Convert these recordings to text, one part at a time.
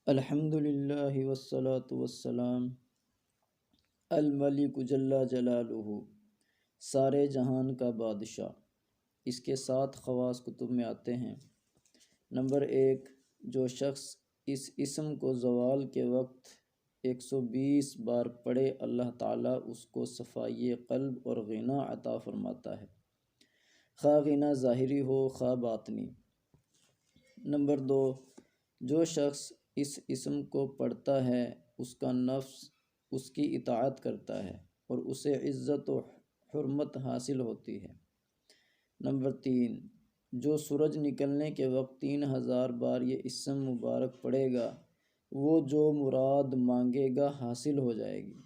الحمد للہ والصلاة والسلام الملک جل جلالہ، سارے جہان کا بادشاہ۔ اس کے 7 خواص کتب میں آتے ہیں۔ نمبر 1، جو شخص اس اسم کو زوال کے وقت 120 بار پڑھے اللہ تعالیٰ اس کو صفائی قلب اور غنا عطا فرماتا ہے، خواہ غنا ظاہری ہو خواہ باطنی۔ نمبر 2، جو شخص اس اسم کو پڑھتا ہے اس کا نفس اس کی اطاعت کرتا ہے اور اسے عزت و حرمت حاصل ہوتی ہے۔ نمبر 3، جو سورج نکلنے کے وقت 3000 بار یہ اسم مبارک پڑھے گا وہ جو مراد مانگے گا حاصل ہو جائے گی۔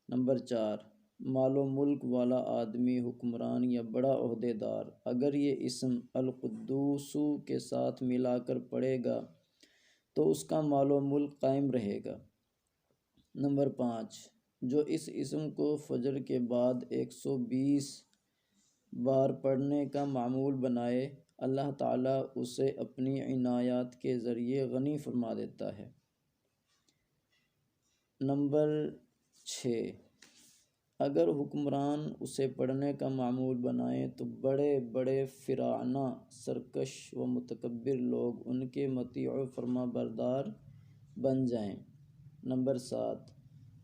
نمبر 4، مال و ملک والا آدمی، حکمران یا بڑا عہدے دار اگر یہ اسم القدوس کے ساتھ ملا کر پڑھے گا تو اس کا مال و ملک قائم رہے گا۔ نمبر 5، جو اس اسم کو فجر کے بعد 120 بار پڑھنے کا معمول بنائے اللہ تعالیٰ اسے اپنی عنایات کے ذریعے غنی فرما دیتا ہے۔ نمبر 6، اگر حکمران اسے پڑھنے کا معمول بنائیں تو بڑے بڑے فراعنہ، سرکش و متکبر لوگ ان کے مطیع و فرما بردار بن جائیں۔ نمبر 7،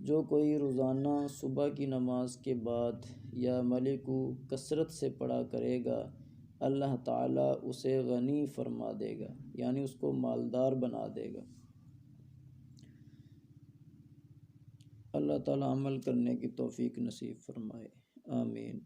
جو کوئی روزانہ صبح کی نماز کے بعد یا ملکو کثرت سے پڑھا کرے گا اللہ تعالیٰ اسے غنی فرما دے گا، یعنی اس کو مالدار بنا دے گا۔ اللہ تعالیٰ عمل کرنے کی توفیق نصیب فرمائے، آمین۔